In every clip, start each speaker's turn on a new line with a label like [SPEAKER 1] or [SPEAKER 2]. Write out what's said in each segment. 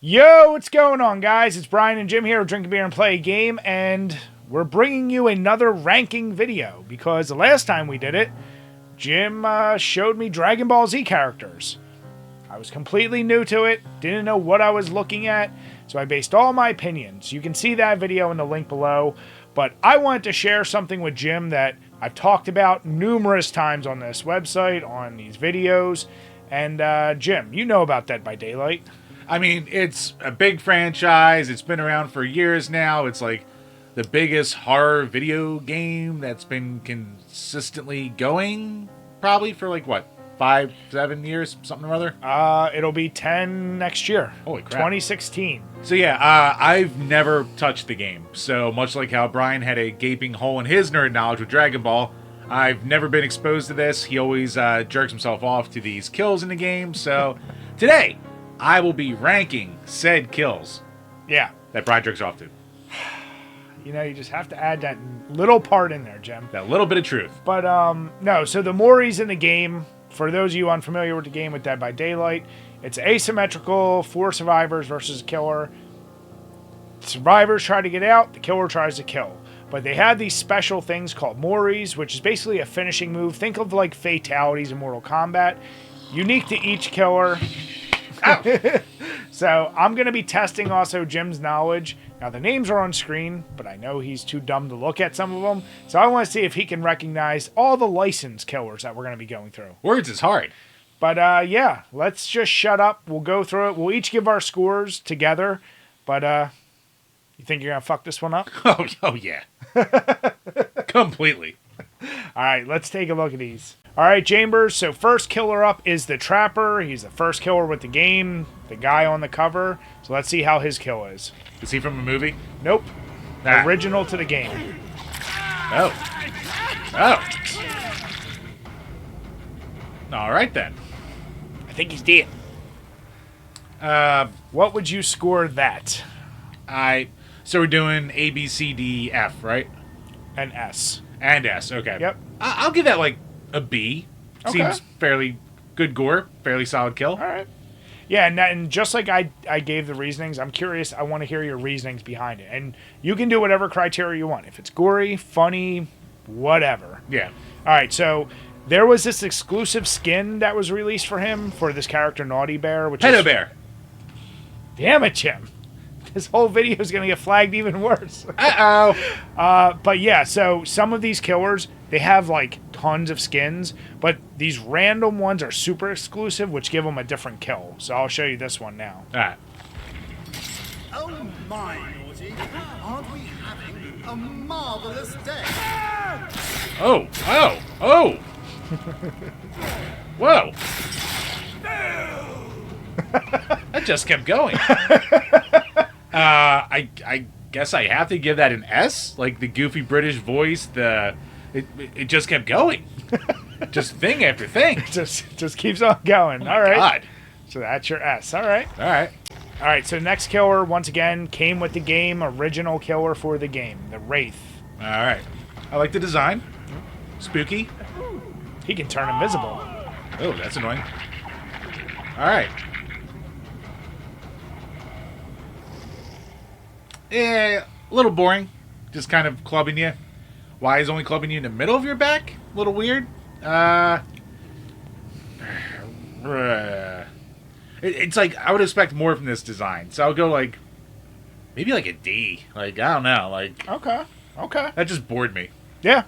[SPEAKER 1] Yo, what's going on, guys? It's Brian and Jim here of Drink a Beer and Play a Game, and we're bringing you another ranking video because the last time we did it, Jim showed me Dragon Ball Z characters. I was completely new to it, didn't know what I was looking at, so I based all my opinions. You can see that video in the link below, but I wanted to share something with Jim that I've talked about numerous times on this website, on these videos, and Jim, you know about Dead by Daylight.
[SPEAKER 2] I mean, it's a big franchise. It's been around for years now. It's like the biggest horror video game that's been consistently going probably for like, what, 5-7 years, something or other?
[SPEAKER 1] It'll be 10 next year.
[SPEAKER 2] Holy crap.
[SPEAKER 1] 2016.
[SPEAKER 2] So yeah, I've never touched the game. So much like how Brian had a gaping hole in his nerd knowledge with Dragon Ball, I've never been exposed to this. He always jerks himself off to these kills in the game. So today, I will be ranking said kills.
[SPEAKER 1] Yeah.
[SPEAKER 2] That Brian jerks off to.
[SPEAKER 1] You know, you just have to add that little part in there, Jim.
[SPEAKER 2] That little bit of truth.
[SPEAKER 1] But, no, so the Moris in the game, for those of you unfamiliar with the game with Dead by Daylight, it's asymmetrical, 4 survivors versus a killer. Survivors try to get out, the killer tries to kill. But they have these special things called Moris, which is basically a finishing move. Think of like fatalities in Mortal Kombat. Unique to each killer. So I'm going to be testing also Jim's knowledge. Now the names are on screen, but I know he's too dumb to look at some of them. So I want to see if he can recognize all the licensed killers that we're going to be going through.
[SPEAKER 2] Words is hard.
[SPEAKER 1] But yeah, let's just shut up. We'll go through it. We'll each give our scores together. But you think you're going to fuck this one up?
[SPEAKER 2] Oh yeah. Completely.
[SPEAKER 1] All right, let's take a look at these. All right, Chambers, so first killer up is the Trapper. He's the first killer with the game, the guy on the cover. So let's see how his kill is.
[SPEAKER 2] Is he from a movie?
[SPEAKER 1] Nope.
[SPEAKER 2] Ah.
[SPEAKER 1] Original to the game.
[SPEAKER 2] Oh. All right, then.
[SPEAKER 1] I think he's dead. What would you score that?
[SPEAKER 2] So we're doing A, B, C, D, F, right?
[SPEAKER 1] An S.
[SPEAKER 2] And S, okay.
[SPEAKER 1] Yep.
[SPEAKER 2] I'll give that like a B.
[SPEAKER 1] Okay.
[SPEAKER 2] Seems fairly good gore, fairly solid kill.
[SPEAKER 1] All right. Yeah, and just like I gave the reasonings, I'm curious. I want to hear your reasonings behind it. And you can do whatever criteria you want. If it's gory, funny, whatever.
[SPEAKER 2] Yeah.
[SPEAKER 1] All right, so there was this exclusive skin that was released for him for this character, Naughty Bear.
[SPEAKER 2] Pedo Bear.
[SPEAKER 1] Damn it, Jim. This whole video is going to get flagged even worse.
[SPEAKER 2] Uh-oh.
[SPEAKER 1] But yeah, so some of these killers, they have like tons of skins, but these random ones are super exclusive, which give them a different kill. So I'll show you this one now.
[SPEAKER 2] All right.
[SPEAKER 3] Oh my, Naughty. Aren't we having a marvelous day?
[SPEAKER 2] Oh. Whoa. That just kept going. I guess I have to give that an S. Like the goofy British voice, it just kept going. Just thing after thing.
[SPEAKER 1] Just keeps on going.
[SPEAKER 2] Oh my
[SPEAKER 1] All right.
[SPEAKER 2] God.
[SPEAKER 1] So that's your S. All right.
[SPEAKER 2] All right.
[SPEAKER 1] So next killer, once again, came with the game. Original killer for the game. The Wraith.
[SPEAKER 2] All right. I like the design. Spooky.
[SPEAKER 1] He can turn invisible.
[SPEAKER 2] Oh, that's annoying. All right. Yeah, a little boring. Just kind of clubbing you. Why is only clubbing you in the middle of your back? A little weird. It's like I would expect more from this design. So I'll go like maybe like a D. Like I don't know. Like
[SPEAKER 1] Okay.
[SPEAKER 2] that just bored me.
[SPEAKER 1] Yeah.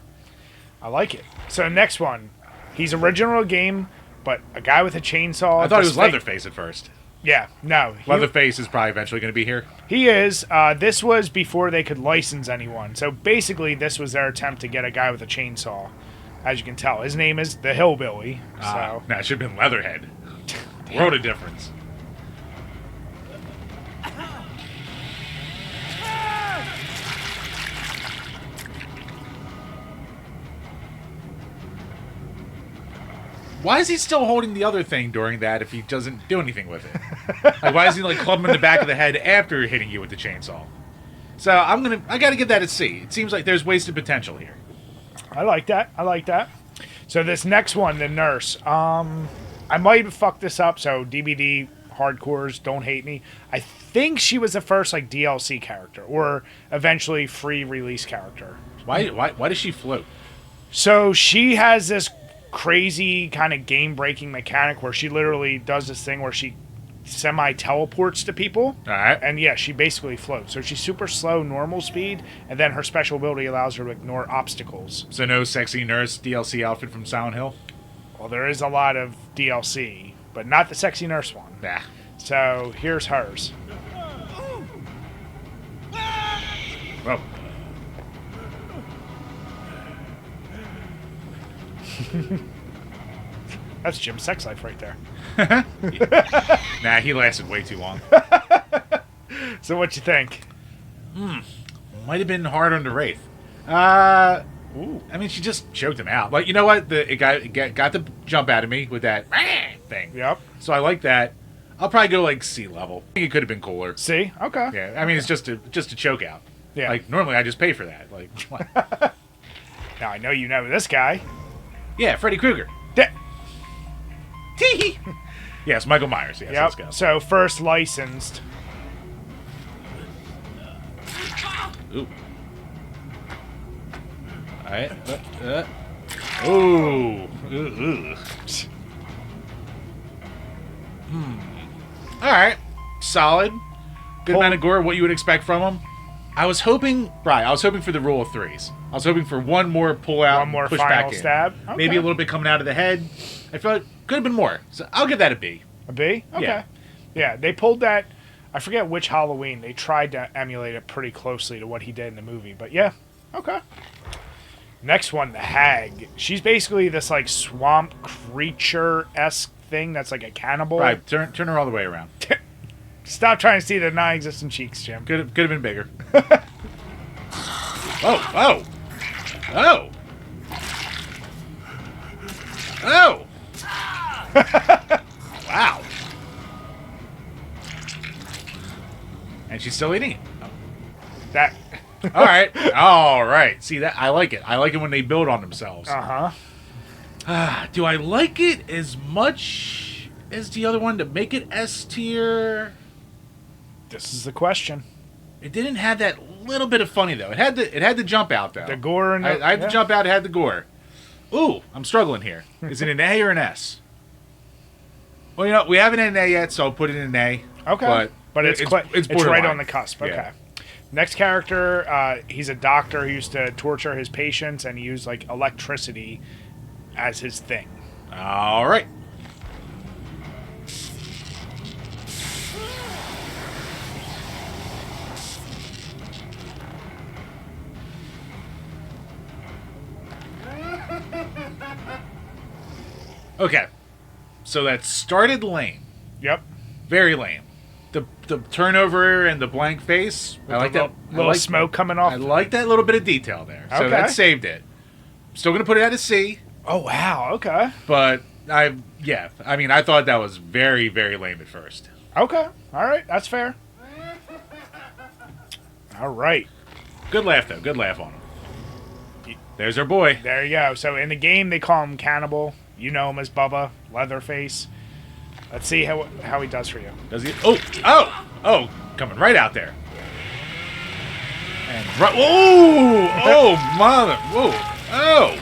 [SPEAKER 1] I like it. So next one. He's original game, but a guy with a chainsaw.
[SPEAKER 2] I thought he was Leatherface at first.
[SPEAKER 1] Yeah, no.
[SPEAKER 2] Leatherface is probably eventually going to be here.
[SPEAKER 1] He is. This was before they could license anyone. So basically, this was their attempt to get a guy with a chainsaw. As you can tell, his name is the Hillbilly. So
[SPEAKER 2] Nah, it should have been Leatherhead. World of difference. Why is he still holding the other thing during that if he doesn't do anything with it? Like, why is he like clubbing in the back of the head after hitting you with the chainsaw? So I gotta give that a C. It seems like there's wasted potential here.
[SPEAKER 1] I like that. So this next one, the nurse. I might fuck this up, so DBD hardcores, don't hate me. I think she was the first like DLC character or eventually free release character.
[SPEAKER 2] Why does she float?
[SPEAKER 1] So she has this crazy kind of game-breaking mechanic where she literally does this thing where she semi-teleports to people.
[SPEAKER 2] All right.
[SPEAKER 1] And yeah, she basically floats. So she's super slow, normal speed, and then her special ability allows her to ignore obstacles.
[SPEAKER 2] So no sexy nurse DLC outfit from Silent Hill?
[SPEAKER 1] Well, there is a lot of DLC, but not the sexy nurse one.
[SPEAKER 2] Nah.
[SPEAKER 1] So here's hers.
[SPEAKER 2] Well.
[SPEAKER 1] That's Jim's sex life right there.
[SPEAKER 2] Nah, he lasted way too long.
[SPEAKER 1] So what you think?
[SPEAKER 2] Might have been hard on the Wraith.
[SPEAKER 1] Ooh.
[SPEAKER 2] I mean, she just choked him out. Like, you know what? It got the jump out of me with that thing.
[SPEAKER 1] Yep.
[SPEAKER 2] So I like that. I'll probably go like C level. I think it could have been cooler.
[SPEAKER 1] See? Okay.
[SPEAKER 2] Yeah, I mean, it's just a choke out.
[SPEAKER 1] Yeah.
[SPEAKER 2] Like, normally I just pay for that. Like, what?
[SPEAKER 1] Now I know you know this guy.
[SPEAKER 2] Yeah, Freddy Krueger. Tee. Yes, Michael Myers. Yes, let's go.
[SPEAKER 1] Yep. So first licensed.
[SPEAKER 2] Ooh. All right. Ooh. All right. Solid. Good amount of gore. What you would expect from him. I was hoping for the rule of threes. I was hoping for one more pull out,
[SPEAKER 1] One more
[SPEAKER 2] push
[SPEAKER 1] final
[SPEAKER 2] back in.
[SPEAKER 1] stab. Okay.
[SPEAKER 2] Maybe a little bit coming out of the head. I feel like could have been more. So I'll give that a B.
[SPEAKER 1] A B? Okay.
[SPEAKER 2] Yeah.
[SPEAKER 1] Yeah, they pulled that. I forget which Halloween. They tried to emulate it pretty closely to what he did in the movie. But yeah, okay. Next one, the Hag. She's basically this like swamp creature-esque thing that's like a cannibal.
[SPEAKER 2] Right. Turn her all the way around.
[SPEAKER 1] Stop trying to see the non-existent cheeks, Jim.
[SPEAKER 2] Could have been bigger. Oh. Wow. And she's still eating it.
[SPEAKER 1] That.
[SPEAKER 2] All right. See that? I like it. I like it when they build on themselves. Do I like it as much as the other one to make it S tier?
[SPEAKER 1] This is the question.
[SPEAKER 2] It didn't have that little bit of funny though. It had the jump out though.
[SPEAKER 1] The gore and
[SPEAKER 2] I had the jump out. It had the gore. Ooh, I'm struggling here. Is it an A or an S? Well, you know, we haven't had an A yet, so I'll put it in an A.
[SPEAKER 1] Okay. But it's right
[SPEAKER 2] borderline.
[SPEAKER 1] on the cusp. Okay.
[SPEAKER 2] Yeah.
[SPEAKER 1] Next character, he's a doctor who used to torture his patients, and he used like electricity as his thing.
[SPEAKER 2] All right. Okay. So that started lame.
[SPEAKER 1] Yep.
[SPEAKER 2] Very lame. The turnover and the blank face. I like that.
[SPEAKER 1] Little smoke coming off.
[SPEAKER 2] I like that little bit of detail there. So
[SPEAKER 1] Okay.
[SPEAKER 2] that saved it. Still gonna put it at a C.
[SPEAKER 1] Oh wow. Okay.
[SPEAKER 2] But I mean, I thought that was very, very lame at first.
[SPEAKER 1] Okay. All right. That's fair. All right.
[SPEAKER 2] Good laugh though. Good laugh on him. There's our boy.
[SPEAKER 1] There you go. So in the game they call him Cannibal. You know him as Bubba Leatherface. Let's see how he does for you.
[SPEAKER 2] Does he? Oh! Coming right out there. And right. Oh, mother! Whoa! Oh!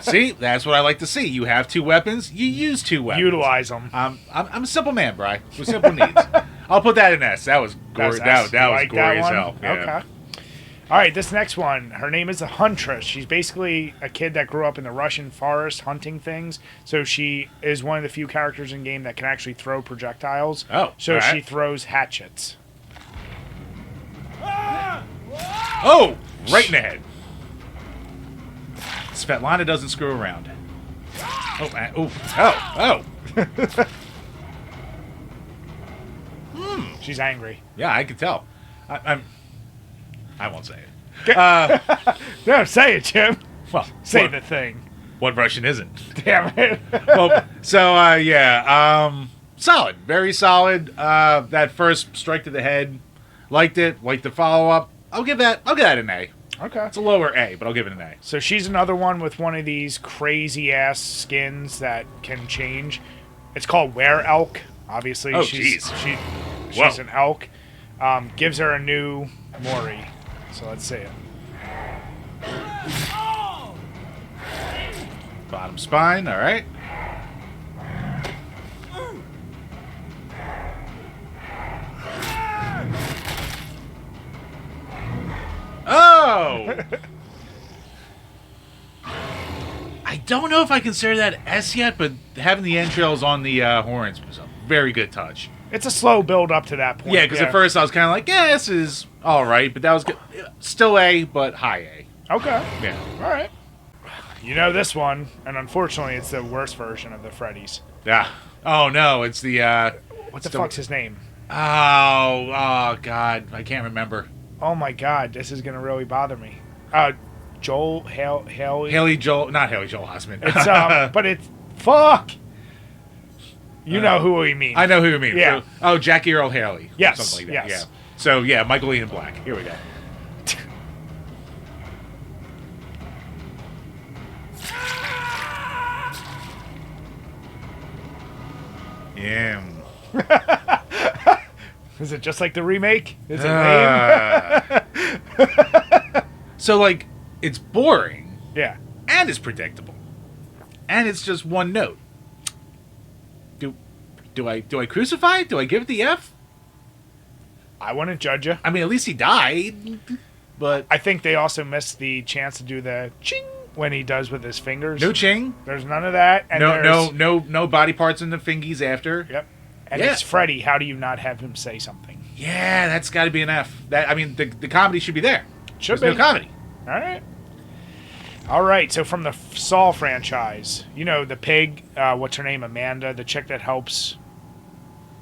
[SPEAKER 2] See, that's what I like to see. You have two weapons. You use two weapons.
[SPEAKER 1] Utilize them.
[SPEAKER 2] I'm a simple man, Bri, with simple needs. I'll put that in S. That was gory. That was
[SPEAKER 1] like
[SPEAKER 2] gory as
[SPEAKER 1] one?
[SPEAKER 2] hell. Yeah.
[SPEAKER 1] Okay. All right, this next one, her name is the Huntress. She's basically a kid that grew up in the Russian forest hunting things. So she is one of the few characters in game that can actually throw projectiles.
[SPEAKER 2] Oh,
[SPEAKER 1] so
[SPEAKER 2] all right.
[SPEAKER 1] she throws hatchets.
[SPEAKER 2] Oh, right in the head. Svetlana doesn't screw around. Oh.
[SPEAKER 1] She's angry.
[SPEAKER 2] Yeah, I can tell. I won't say it.
[SPEAKER 1] No, say it, Jim.
[SPEAKER 2] Well,
[SPEAKER 1] Say the thing.
[SPEAKER 2] What Russian isn't?
[SPEAKER 1] Damn it.
[SPEAKER 2] Well, so solid, very solid. That first strike to the head, liked it. Liked the follow up. I'll give that an A.
[SPEAKER 1] Okay.
[SPEAKER 2] It's a lower A, but I'll give it an A.
[SPEAKER 1] So she's another one with one of these crazy ass skins that can change. It's called Were Elk. Obviously,
[SPEAKER 2] Oh,
[SPEAKER 1] she's
[SPEAKER 2] Whoa.
[SPEAKER 1] an elk. Gives her a new Mori. So let's see it.
[SPEAKER 2] Bottom spine, all right. Oh! I don't know if I consider that S yet, but having the entrails on the horns was a very good touch.
[SPEAKER 1] It's a slow build up to that point.
[SPEAKER 2] Yeah, because at first I was kind of like, yeah, this is all right, but that was good. Still A, but high A.
[SPEAKER 1] Okay.
[SPEAKER 2] Yeah.
[SPEAKER 1] All right. You know this one, and unfortunately, it's the worst version of the Freddy's.
[SPEAKER 2] Yeah. Oh, no, it's the...
[SPEAKER 1] What the fuck's his name?
[SPEAKER 2] Oh, God. I can't remember.
[SPEAKER 1] Oh my god, this is gonna really bother me. Joel Haley.
[SPEAKER 2] Not Haley Joel Osment.
[SPEAKER 1] It's but it's fuck. You know who we mean.
[SPEAKER 2] I know who you mean.
[SPEAKER 1] Yeah.
[SPEAKER 2] Oh, Jackie Earl Haley.
[SPEAKER 1] Yes.
[SPEAKER 2] Something like that.
[SPEAKER 1] Yes.
[SPEAKER 2] Yeah. So yeah, Michael Ian Black. Here we go. Yeah.
[SPEAKER 1] Is it just like the remake? Is it lame?
[SPEAKER 2] So like, it's boring
[SPEAKER 1] Yeah.
[SPEAKER 2] and it's predictable, and it's just one note. Do I crucify? Do I give it the F?
[SPEAKER 1] I wouldn't judge you.
[SPEAKER 2] I mean, at least he died. But
[SPEAKER 1] I think they also missed the chance to do the ching when he does with his fingers.
[SPEAKER 2] no ching.
[SPEAKER 1] There's none of that. And
[SPEAKER 2] No body parts in the fingies after.
[SPEAKER 1] Yep. And
[SPEAKER 2] Yeah.
[SPEAKER 1] it's Freddy. How do you not have him say something?
[SPEAKER 2] Yeah, that's got to be an F. The comedy should be there.
[SPEAKER 1] Should
[SPEAKER 2] There's
[SPEAKER 1] be.
[SPEAKER 2] no comedy.
[SPEAKER 1] All right. All right. So from the Saw franchise, you know the pig. What's her name? Amanda, the chick that helps.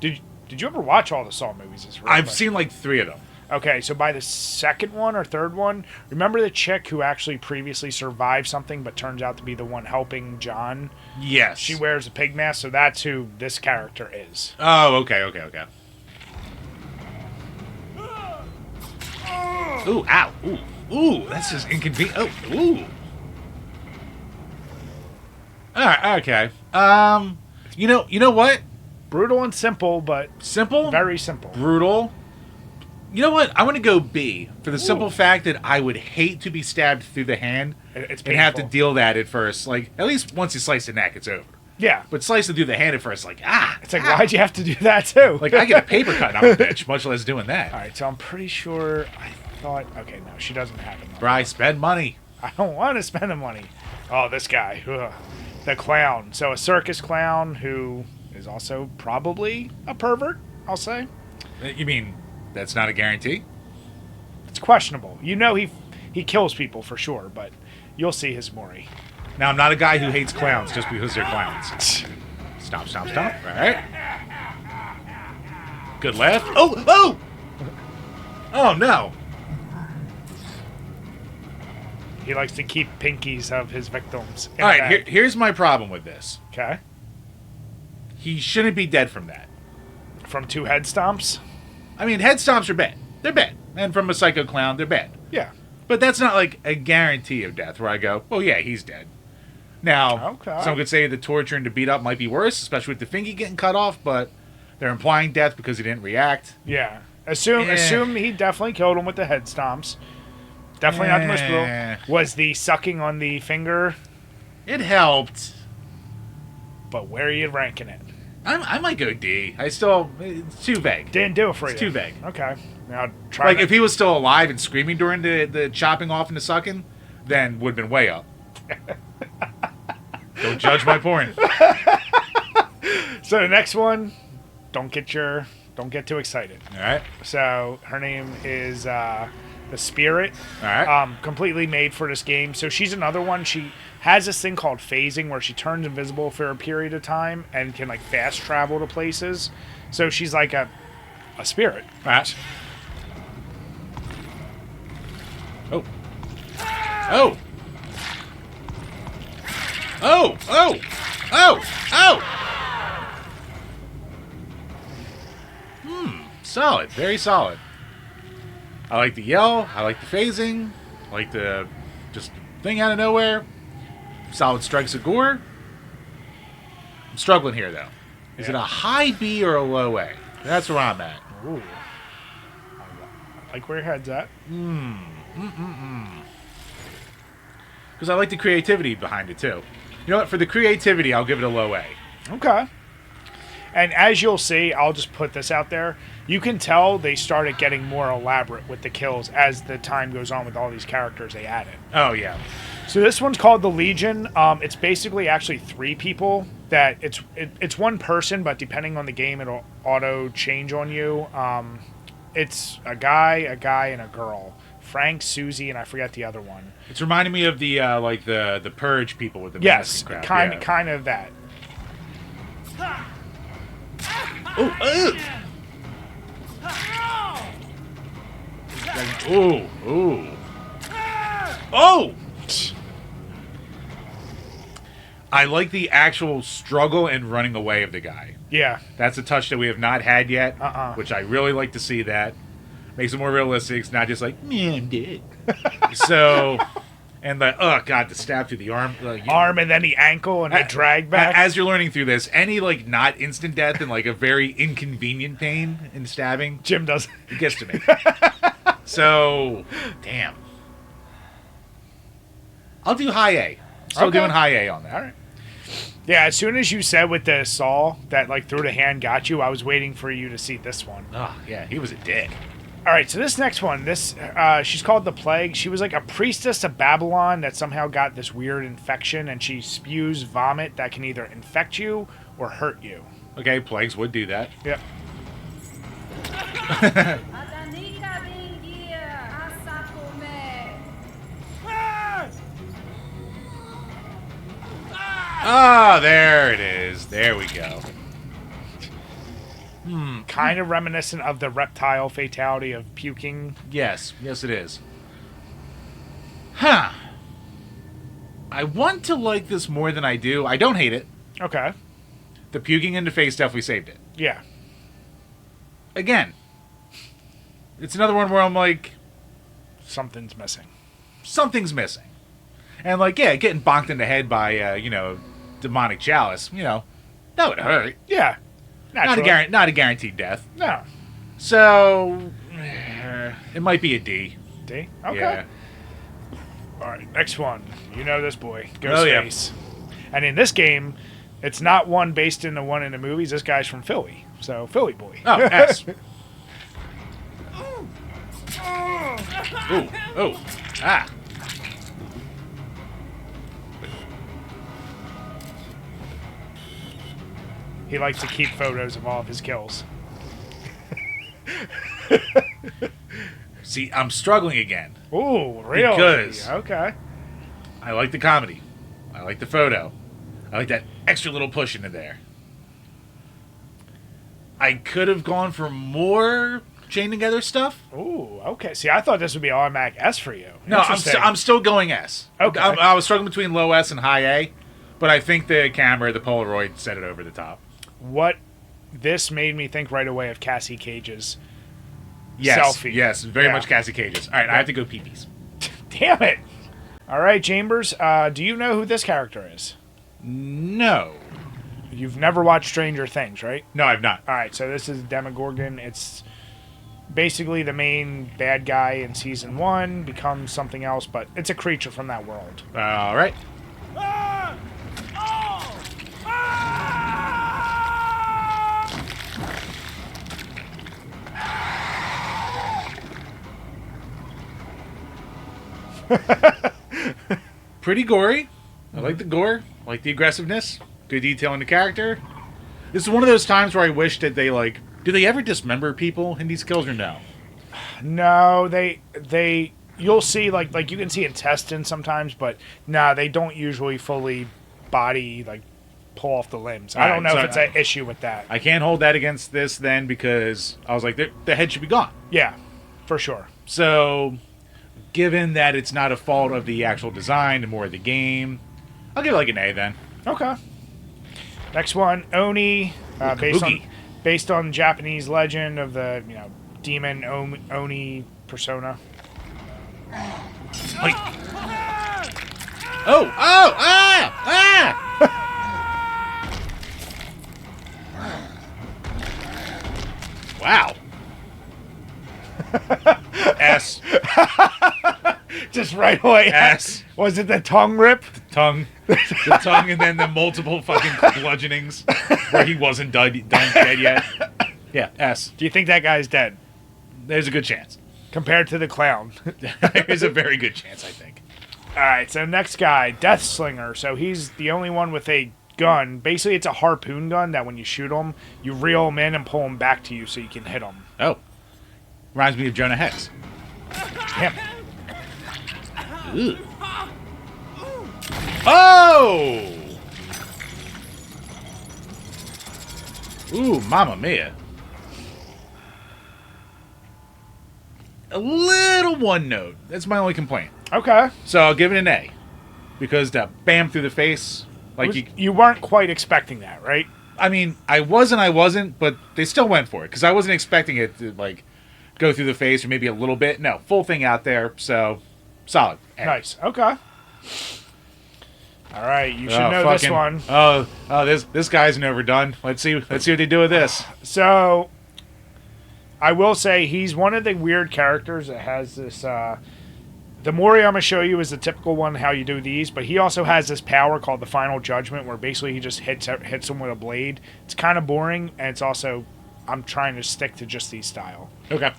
[SPEAKER 1] Did you ever watch all the Saw movies?
[SPEAKER 2] I've seen like 3 of them.
[SPEAKER 1] Okay, so by the second one or third one, remember the chick who actually previously survived something but turns out to be the one helping John?
[SPEAKER 2] Yes.
[SPEAKER 1] She wears a pig mask, so that's who this character is.
[SPEAKER 2] Oh, okay. Ooh, ow. Ooh, that's just inconvenient. Oh, ooh. All right, okay. You know what?
[SPEAKER 1] Brutal and simple, but
[SPEAKER 2] Simple?
[SPEAKER 1] very simple.
[SPEAKER 2] Brutal. You know what? I want to go B for the simple fact that I would hate to be stabbed through the hand
[SPEAKER 1] It's
[SPEAKER 2] and have to
[SPEAKER 1] painful.
[SPEAKER 2] deal that at first. Like, at least once you slice the neck, it's over.
[SPEAKER 1] Yeah.
[SPEAKER 2] But slicing through the hand at first, like,
[SPEAKER 1] It's like, why'd you have to do that, too?
[SPEAKER 2] Like, I get a paper cut and I'm a bitch, much less doing that.
[SPEAKER 1] All right, so I'm pretty sure I thought... Okay, no, she doesn't have it.
[SPEAKER 2] Bri, spend money.
[SPEAKER 1] I don't want to spend the money. Oh, this guy. Ugh. The clown. So a circus clown who is also probably a pervert, I'll say.
[SPEAKER 2] You mean that's not a guarantee?
[SPEAKER 1] It's questionable. You know he kills people for sure, but you'll see his Mori.
[SPEAKER 2] Now, I'm not a guy who hates clowns just because they're clowns. Stop. All right. Good laugh. Oh, no.
[SPEAKER 1] He likes to keep pinkies of his victims.
[SPEAKER 2] All right, here's my problem with this.
[SPEAKER 1] Okay.
[SPEAKER 2] He shouldn't be dead from that.
[SPEAKER 1] From 2 head stomps?
[SPEAKER 2] I mean, head stomps are bad. They're bad. And from a psycho clown, they're bad.
[SPEAKER 1] Yeah.
[SPEAKER 2] But that's not like a guarantee of death where I go, oh, yeah, he's dead. Now,
[SPEAKER 1] Okay.
[SPEAKER 2] some could say the torture and the beat up might be worse, especially with the fingy getting cut off, but they're implying death because he didn't react.
[SPEAKER 1] Yeah. Assume he definitely killed him with the head stomps. Definitely not the most brutal. Was the sucking on the finger,
[SPEAKER 2] It helped.
[SPEAKER 1] but where are you ranking it?
[SPEAKER 2] I might go D. It's too vague.
[SPEAKER 1] Didn't do it for you.
[SPEAKER 2] It's too vague.
[SPEAKER 1] Okay. Now try
[SPEAKER 2] Like, if he was still alive and screaming during the chopping off and the sucking, then would have been way up. Don't judge my porn.
[SPEAKER 1] So the next one, don't get too excited.
[SPEAKER 2] All right.
[SPEAKER 1] So her name is the Spirit.
[SPEAKER 2] All right.
[SPEAKER 1] Completely made for this game. So she's another one. She has this thing called phasing where she turns invisible for a period of time and can like fast travel to places. So she's like a spirit.
[SPEAKER 2] All right. Oh. Oh. Oh. Oh. Oh. Oh. Solid. Very solid. I like the yell. I like the phasing. Like the just thing out of nowhere. Solid strikes of gore. I'm struggling here, though. Is it a high B or a low A? That's where I'm at.
[SPEAKER 1] Ooh. I like where your head's at.
[SPEAKER 2] Because I like the creativity behind it, too. You know what? For the creativity, I'll give it a low A.
[SPEAKER 1] Okay. And as you'll see, I'll just put this out there. You can tell they started getting more elaborate with the kills as the time goes on with all these characters they added.
[SPEAKER 2] Oh, yeah.
[SPEAKER 1] So this one's called the Legion. It's basically actually 3 people. That it's one person, but depending on the game, it'll auto change on you. It's a guy, and a girl. Frank, Susie, and I forget the other one.
[SPEAKER 2] It's reminding me of the like the Purge people with the
[SPEAKER 1] yes,
[SPEAKER 2] crowd.
[SPEAKER 1] kind of that.
[SPEAKER 2] Oh! I like the actual struggle and running away of the guy.
[SPEAKER 1] Yeah.
[SPEAKER 2] That's a touch that we have not had yet, which I really like to see that. Makes it more realistic. It's not just like, man, I'm dead. So, and the, oh, God, the stab through the arm.
[SPEAKER 1] Arm and then the ankle and the drag back.
[SPEAKER 2] As you're learning through this, any, like, not instant death and, like, a very inconvenient pain in stabbing.
[SPEAKER 1] Jim does.
[SPEAKER 2] It gets to me. So, damn. I'll do high A. Still doing high A on that.
[SPEAKER 1] All right. Yeah, as soon as you said with the saw that like through the hand got you, I was waiting for you to see this one.
[SPEAKER 2] Oh, yeah, he was a dick.
[SPEAKER 1] All right, so this next one, she's called the Plague. She was like a priestess of Babylon that somehow got this weird infection, and she spews vomit that can either infect you or hurt you.
[SPEAKER 2] Okay, plagues would do that.
[SPEAKER 1] Yep.
[SPEAKER 2] Ah, there it is. There we go.
[SPEAKER 1] Kind of reminiscent of the reptile fatality of puking.
[SPEAKER 2] Yes. Yes, it is. Huh. I want to like this more than I do. I don't hate it.
[SPEAKER 1] Okay.
[SPEAKER 2] The puking in the face definitely saved it.
[SPEAKER 1] Yeah.
[SPEAKER 2] Again, it's another one where I'm like,
[SPEAKER 1] something's missing.
[SPEAKER 2] Something's missing. And like, yeah, getting bonked in the head by, demonic chalice, that would hurt.
[SPEAKER 1] Yeah. Naturally.
[SPEAKER 2] Not a guaranteed death.
[SPEAKER 1] No.
[SPEAKER 2] So, it might be a D.
[SPEAKER 1] D? Okay.
[SPEAKER 2] Yeah.
[SPEAKER 1] All right, next one. You know this boy.
[SPEAKER 2] Oh, yeah.
[SPEAKER 1] Ghostface. And in this game, it's not one based in the one in the movies. This guy's from Philly. So, Philly boy.
[SPEAKER 2] Oh, S. Ooh. Oh. Ah.
[SPEAKER 1] He likes to keep photos of all of his kills.
[SPEAKER 2] See, I'm struggling again.
[SPEAKER 1] Ooh, really?
[SPEAKER 2] Because
[SPEAKER 1] okay.
[SPEAKER 2] I like the comedy. I like the photo. I like that extra little push into there. I could have gone for more chain together stuff.
[SPEAKER 1] Ooh, okay. See, I thought this would be automatic S for you.
[SPEAKER 2] No, I'm still going S.
[SPEAKER 1] Okay.
[SPEAKER 2] I was struggling between low S and high A, but I think the camera, the Polaroid, set it over the top.
[SPEAKER 1] This made me think right away of Cassie Cage's
[SPEAKER 2] selfie. Yes, very
[SPEAKER 1] Yeah.
[SPEAKER 2] much Cassie Cage's. All right, I have to go pee-pees.
[SPEAKER 1] Damn it. All right, Chambers, do you know who this character is?
[SPEAKER 2] No.
[SPEAKER 1] You've never watched Stranger Things, right?
[SPEAKER 2] No, I've not.
[SPEAKER 1] All right, so this is Demogorgon. It's basically the main bad guy in season 1, becomes something else, but it's a creature from that world.
[SPEAKER 2] All right. Pretty gory. I like the gore. I like the aggressiveness. Good detail in the character. This is one of those times where I wish that they do they ever dismember people in these kills or no?
[SPEAKER 1] No, they you'll see like you can see intestines sometimes, but nah, they don't usually fully body pull off the limbs. I don't know if it's an issue with that.
[SPEAKER 2] I can't hold that against this then because I was like the head should be gone.
[SPEAKER 1] Yeah, for sure.
[SPEAKER 2] So, given that it's not a fault of the actual design and more of the game, I'll give it an A then.
[SPEAKER 1] Okay. Next one, Oni, based on Japanese legend of the demon Oni persona.
[SPEAKER 2] Wait. Oh! Oh! Ah! Ah! Wow. S.
[SPEAKER 1] Just right away.
[SPEAKER 2] S.
[SPEAKER 1] Was it the tongue rip?
[SPEAKER 2] Tongue. The tongue and then the multiple fucking bludgeonings where he wasn't done dead yet. Yeah, S.
[SPEAKER 1] Do you think that guy's dead?
[SPEAKER 2] There's a good chance.
[SPEAKER 1] Compared to the clown.
[SPEAKER 2] There's a very good chance, I think.
[SPEAKER 1] Alright, so next guy, Death Slinger. So he's the only one with a gun. Basically, it's a harpoon gun that when you shoot him, you reel him in and pull him back to you so you can hit him.
[SPEAKER 2] Oh. Reminds me of Jonah Hex.
[SPEAKER 1] Him.
[SPEAKER 2] Ooh. Oh! Ooh, Mamma Mia. A little one note. That's my only complaint.
[SPEAKER 1] Okay.
[SPEAKER 2] So I'll give it an A. Because that bam through the face. Like
[SPEAKER 1] You weren't quite expecting that, right?
[SPEAKER 2] I mean, I wasn't, but they still went for it. Because I wasn't expecting it to, like, go through the face or maybe a little bit. No, full thing out there. So, solid. A.
[SPEAKER 1] Nice. Okay. All right, you should know this one.
[SPEAKER 2] This guy's overdone. Let's see what they do with this.
[SPEAKER 1] So, I will say he's one of the weird characters that has this. The Mori I'm gonna show you is the typical one how you do these, but he also has this power called the Final Judgment, where basically he just hits him with a blade. It's kind of boring, and it's also I'm trying to stick to just these style.
[SPEAKER 2] Okay.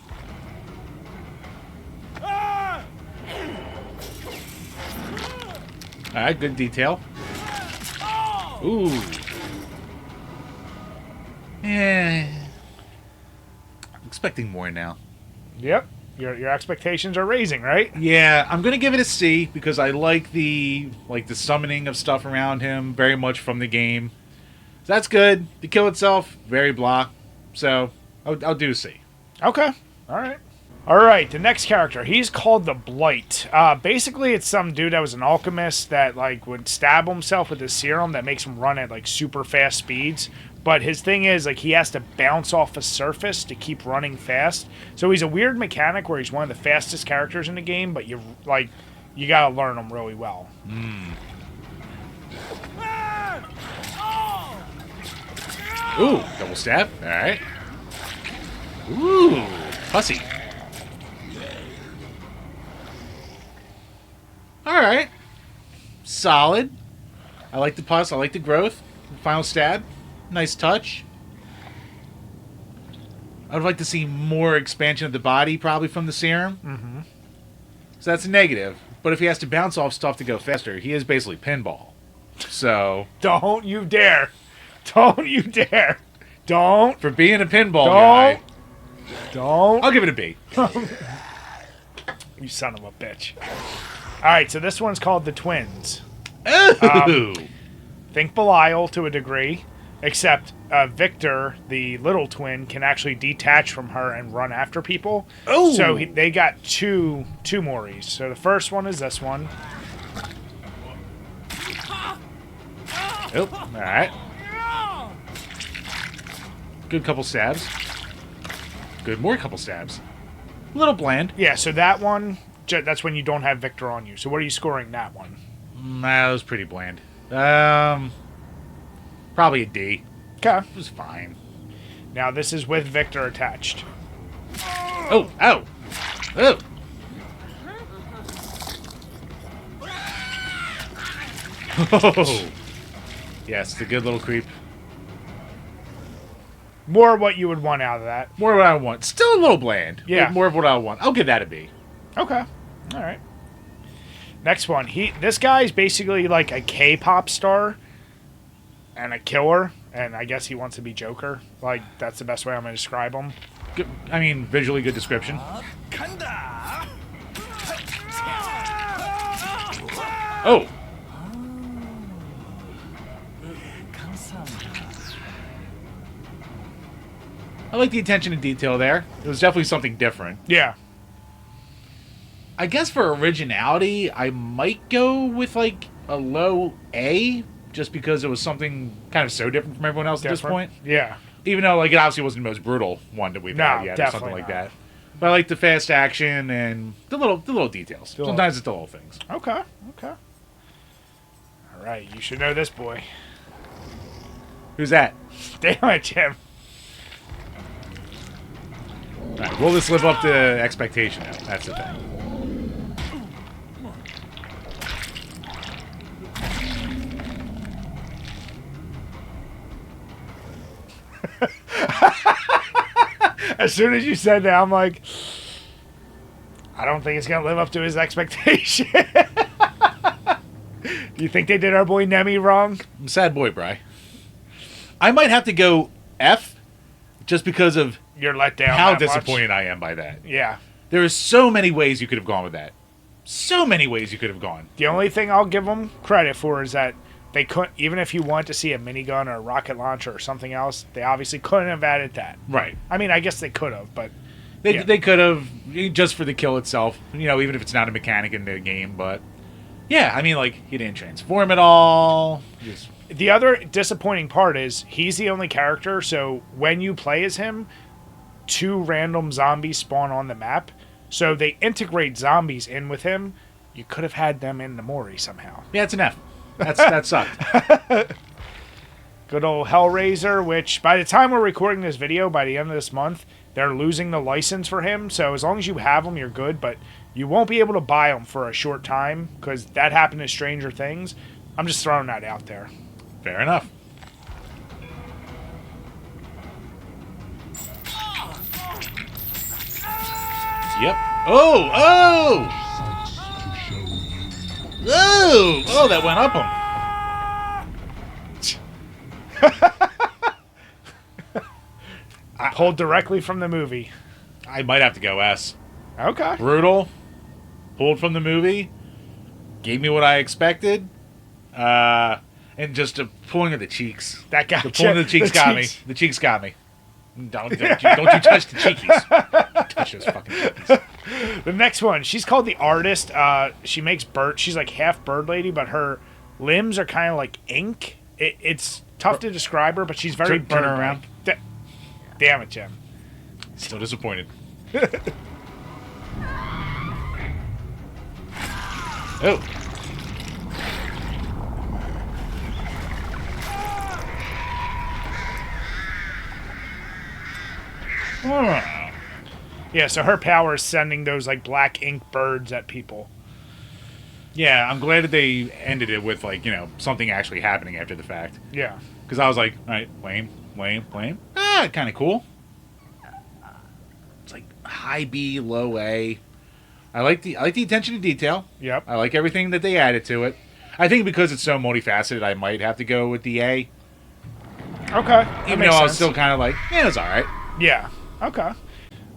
[SPEAKER 2] All right, good detail. Ooh. Yeah. I'm expecting more now.
[SPEAKER 1] Yep. Your expectations are raising, right?
[SPEAKER 2] Yeah, I'm gonna give it a C because I like the summoning of stuff around him very much from the game. So that's good. The kill itself, very blah. So I'll do a C.
[SPEAKER 1] Okay. All right. All right. The next character, he's called the Blight. Basically, it's some dude that was an alchemist that like would stab himself with his serum that makes him run at like super fast speeds. But his thing is, like, he has to bounce off a surface to keep running fast. So he's a weird mechanic where he's one of the fastest characters in the game, but you gotta learn him really well.
[SPEAKER 2] Ooh, double stab. All right. Ooh, pussy. All right. Solid. I like the pus. I like the growth. Final stab. Nice touch. I would like to see more expansion of the body, probably from the serum.
[SPEAKER 1] Mm-hmm.
[SPEAKER 2] So that's a negative. But if he has to bounce off stuff to go faster, he is basically pinball. So
[SPEAKER 1] Don't you dare. Don't you dare. Don't.
[SPEAKER 2] for being a pinball guy,
[SPEAKER 1] Don't.
[SPEAKER 2] I'll give it a B.
[SPEAKER 1] You son of a bitch. All right, so this one's called the Twins.
[SPEAKER 2] Ooh.
[SPEAKER 1] Think Belial to a degree, except Victor, the little twin, can actually detach from her and run after people.
[SPEAKER 2] Oh.
[SPEAKER 1] So they got two Moris. So the first one is this one.
[SPEAKER 2] Oh, all right. Good couple stabs. Good more couple stabs. A little bland.
[SPEAKER 1] Yeah, so that one, that's when you don't have Victor on you. So what are you scoring that one?
[SPEAKER 2] That was pretty bland. Probably a D.
[SPEAKER 1] Okay.
[SPEAKER 2] It was fine.
[SPEAKER 1] Now this is with Victor attached.
[SPEAKER 2] Oh, ow. Oh. Oh. Yes, the good little creep.
[SPEAKER 1] More what you would want out of that.
[SPEAKER 2] More of what I want. Still a little bland.
[SPEAKER 1] Yeah.
[SPEAKER 2] But more of what I want. I'll give that a B.
[SPEAKER 1] Okay. All right. Next one. This guy's basically like a K-pop star and a killer, and I guess he wants to be Joker. Like, that's the best way I'm going to describe him.
[SPEAKER 2] Good, I mean, visually good description. Oh. I like the attention to detail there. It was definitely something different.
[SPEAKER 1] Yeah.
[SPEAKER 2] I guess for originality, I might go with like a low A, just because it was something kind of so different from everyone else at this point.
[SPEAKER 1] Yeah.
[SPEAKER 2] Even though like it obviously wasn't the most brutal one that we've had yet, or something like that. But I like the fast action and the little details. Sometimes it's the little things.
[SPEAKER 1] Okay. All right, you should know this boy.
[SPEAKER 2] Who's that?
[SPEAKER 1] Damn it, Jim.
[SPEAKER 2] All right, will this live up to expectation? Now? That's the thing.
[SPEAKER 1] As soon as you said that, I'm like, I don't think it's going to live up to his expectation. Do you think they did our boy Nemi wrong?
[SPEAKER 2] I'm a sad boy, Bri. I might have to go F just because of
[SPEAKER 1] You're let down.
[SPEAKER 2] how
[SPEAKER 1] that much.
[SPEAKER 2] disappointed I am by that.
[SPEAKER 1] Yeah.
[SPEAKER 2] There are so many ways you could have gone with that. So many ways you could have gone.
[SPEAKER 1] The only thing I'll give them credit for is that they couldn't, even if you want to see a minigun or a rocket launcher or something else, they obviously couldn't have added that.
[SPEAKER 2] Right.
[SPEAKER 1] I mean, I guess they could have, but
[SPEAKER 2] They could have, just for the kill itself, even if it's not a mechanic in the game, but yeah, I mean, like, he didn't transform at all.
[SPEAKER 1] the other disappointing part is he's the only character, so when you play as him, 2 random zombies spawn on the map, so they integrate zombies in with him. You could have had them in the Mori somehow.
[SPEAKER 2] Yeah, it's an F. That sucked.
[SPEAKER 1] Good old Hellraiser, which by the time we're recording this video, by the end of this month, they're losing the license for him. So as long as you have them, you're good. But you won't be able to buy them for a short time because that happened to Stranger Things. I'm just throwing that out there.
[SPEAKER 2] Fair enough. Yep. Oh! That went up him.
[SPEAKER 1] Pulled directly from the movie.
[SPEAKER 2] I might have to go S.
[SPEAKER 1] Okay.
[SPEAKER 2] Brutal. Pulled from the movie. Gave me what I expected. And just a pulling of the cheeks.
[SPEAKER 1] That got
[SPEAKER 2] The pulling of the cheeks got me. The cheeks got me. Don't you touch the cheekies. Don't touch those fucking cheekies.
[SPEAKER 1] The next one, she's called the Artist. She makes bird. She's like half bird lady, but her limbs are kind of like ink. It's tough to describe her, but she's very
[SPEAKER 2] Turn her
[SPEAKER 1] bird-like.
[SPEAKER 2] around.
[SPEAKER 1] Damn it, Jim.
[SPEAKER 2] Still disappointed. Oh.
[SPEAKER 1] Yeah, so her power is sending those like black ink birds at people.
[SPEAKER 2] Yeah, I'm glad that they ended it with, like, something actually happening after the fact.
[SPEAKER 1] Yeah.
[SPEAKER 2] Because I was like, all right, lame. Kind of cool. It's like high B, low A. I like the attention to detail.
[SPEAKER 1] Yep.
[SPEAKER 2] I like everything that they added to it. I think because it's so multifaceted, I might have to go with the A.
[SPEAKER 1] Okay.
[SPEAKER 2] Even though I was still kind of like, yeah, it's all right.
[SPEAKER 1] Yeah. Okay.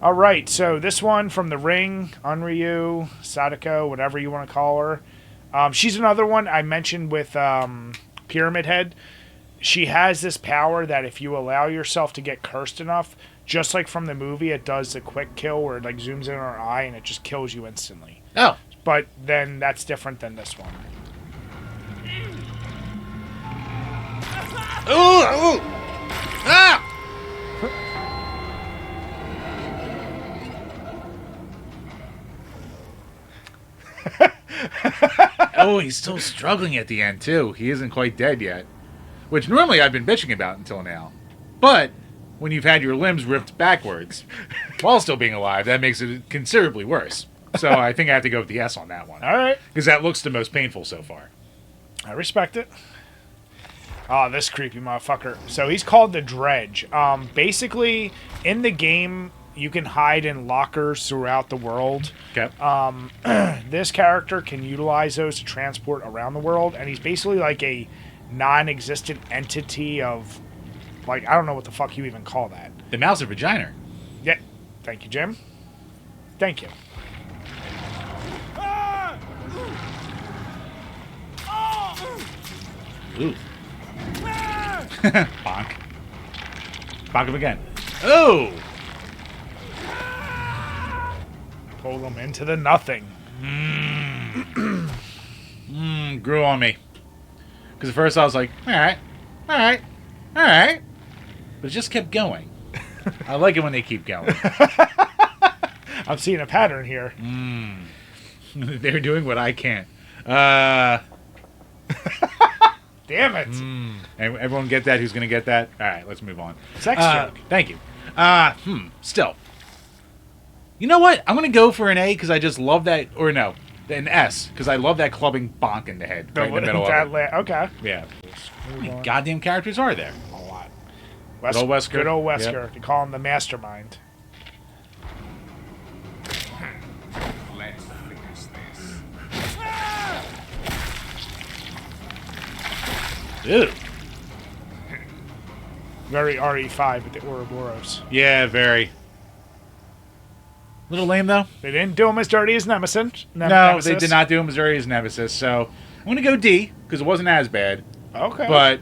[SPEAKER 1] All right. So this one from The Ring, Unryu, Sadako, whatever you want to call her. She's another one I mentioned with Pyramid Head. She has this power that if you allow yourself to get cursed enough, just like from the movie, it does the quick kill where it like zooms in on her eye and it just kills you instantly.
[SPEAKER 2] Oh.
[SPEAKER 1] But then that's different than this one.
[SPEAKER 2] Ooh! Ah! Oh, he's still struggling at the end, too. He isn't quite dead yet. Which normally I've been bitching about until now. But when you've had your limbs ripped backwards while still being alive, that makes it considerably worse. So I think I have to go with the S on that one.
[SPEAKER 1] All right.
[SPEAKER 2] Because that looks the most painful so far.
[SPEAKER 1] I respect it. Oh, this creepy motherfucker. So he's called the Dredge. Basically, in the game, you can hide in lockers throughout the world.
[SPEAKER 2] Okay.
[SPEAKER 1] This character can utilize those to transport around the world, and he's basically like a non-existent entity of, like, I don't know what the fuck you even call that.
[SPEAKER 2] The mouse or vagina.
[SPEAKER 1] Yeah. Thank you, Jim. Thank you.
[SPEAKER 2] Ooh. Bonk. Bonk him again. Oh!
[SPEAKER 1] Pull them into the nothing.
[SPEAKER 2] Grew on me. Because at first I was like, alright. But it just kept going. I like it when they keep going.
[SPEAKER 1] I'm seeing a pattern here.
[SPEAKER 2] They're doing what I can't.
[SPEAKER 1] Damn it.
[SPEAKER 2] And everyone get that? Who's going to get that? All right, let's move on.
[SPEAKER 1] Sex joke.
[SPEAKER 2] Thank you. Still. You know what? I'm going to go for an A because I just love that, or no, an S because I love that clubbing bonk in the head. Right in the middle of it.
[SPEAKER 1] Okay.
[SPEAKER 2] Yeah. How many goddamn characters are there?
[SPEAKER 1] A lot.
[SPEAKER 2] Good old Wesker.
[SPEAKER 1] Good old Wesker.
[SPEAKER 2] Yep.
[SPEAKER 1] They call him the mastermind.
[SPEAKER 4] Let's finish this.
[SPEAKER 2] Ew.
[SPEAKER 1] Very RE5 with the Ouroboros.
[SPEAKER 2] Yeah, very. Little lame, though.
[SPEAKER 1] They didn't do him as dirty as Nemesis.
[SPEAKER 2] No, they did not do him as dirty as Nemesis, so I'm going to go D because it wasn't as bad.
[SPEAKER 1] Okay.
[SPEAKER 2] But,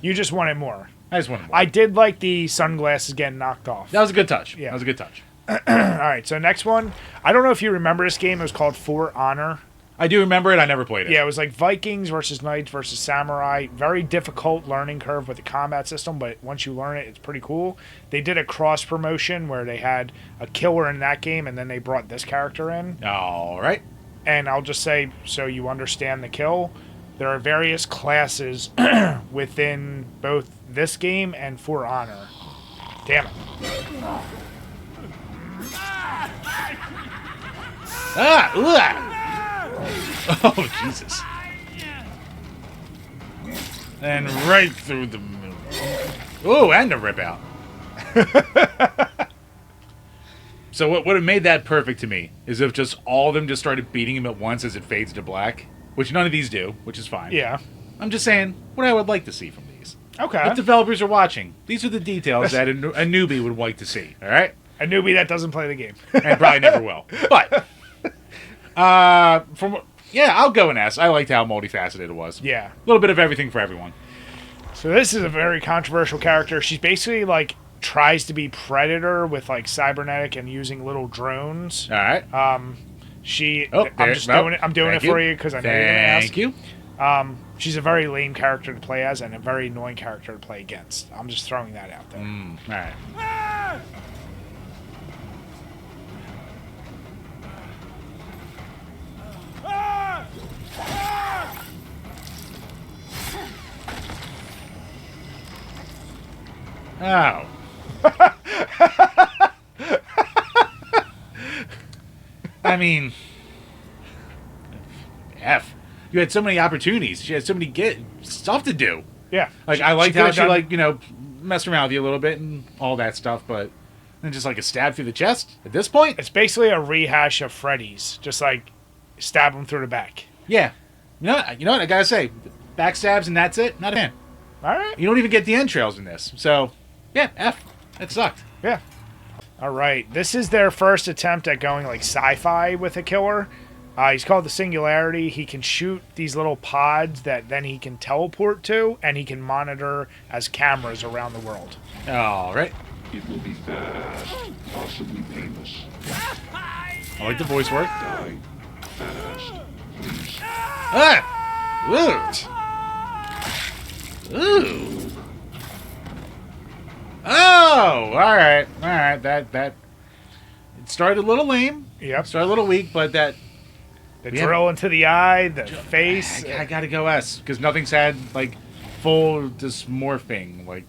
[SPEAKER 1] you just wanted more.
[SPEAKER 2] I just wanted more.
[SPEAKER 1] I did like the sunglasses getting knocked off.
[SPEAKER 2] That was a good touch.
[SPEAKER 1] Yeah.
[SPEAKER 2] That was a good touch.
[SPEAKER 1] All right, so next one. I don't know if you remember this game. It was called For Honor.
[SPEAKER 2] I do remember it. I never played it.
[SPEAKER 1] Yeah, it was like Vikings versus Knights versus Samurai. Very difficult learning curve with the combat system, but once you learn it, it's pretty cool. They did a cross promotion where they had a killer in that game, and then they brought this character in.
[SPEAKER 2] All right.
[SPEAKER 1] And I'll just say, so you understand the kill, there are various classes within both this game and For Honor. Damn it.
[SPEAKER 2] Oh, Jesus. And right through the middle. Oh, and a rip out. So what would have made that perfect to me is if just all of them just started beating him at once as it fades to black, which none of these do, which is fine.
[SPEAKER 1] Yeah.
[SPEAKER 2] I'm just saying what I would like to see from these.
[SPEAKER 1] Okay.
[SPEAKER 2] If developers are watching, these are the details that a newbie would like to see, all right?
[SPEAKER 1] A newbie that doesn't play the game.
[SPEAKER 2] And probably never will. But, I'll go an S. I liked how multifaceted it was.
[SPEAKER 1] Yeah.
[SPEAKER 2] A little bit of everything for everyone.
[SPEAKER 1] So this is a very controversial character. She's basically like tries to be Predator with like cybernetic and using little drones.
[SPEAKER 2] All right.
[SPEAKER 1] I'm doing it for you because I know you're gonna ask.
[SPEAKER 2] Thank you.
[SPEAKER 1] She's a very lame character to play as and a very annoying character to play against. I'm just throwing that out there.
[SPEAKER 2] All right. Oh. I mean, F. You had so many opportunities. She had so many stuff to do.
[SPEAKER 1] Yeah.
[SPEAKER 2] Like I liked how she
[SPEAKER 1] could've
[SPEAKER 2] messed around with you a little bit and all that stuff, but then just like a stab through the chest at this point.
[SPEAKER 1] It's basically a rehash of Freddy's. Just like stab him through the back.
[SPEAKER 2] Yeah. You know what? I gotta say, backstabs and that's it. Not a fan.
[SPEAKER 1] All right.
[SPEAKER 2] You don't even get the entrails in this. So, yeah, F. That sucked.
[SPEAKER 1] Yeah. All right. This is their first attempt at going like sci-fi with a killer. He's called the Singularity. He can shoot these little pods that then he can teleport to, and he can monitor as cameras around the world.
[SPEAKER 2] All right.
[SPEAKER 4] It will be fast, possibly painless.
[SPEAKER 2] I like the voice work.
[SPEAKER 4] Die fast, please.
[SPEAKER 2] Ooh. Oh, all right. That it started a little lame.
[SPEAKER 1] Yep.
[SPEAKER 2] Started a little weak, but that
[SPEAKER 1] The drill into the eye, the face.
[SPEAKER 2] I gotta go S because nothing's had like full dysmorphing. Like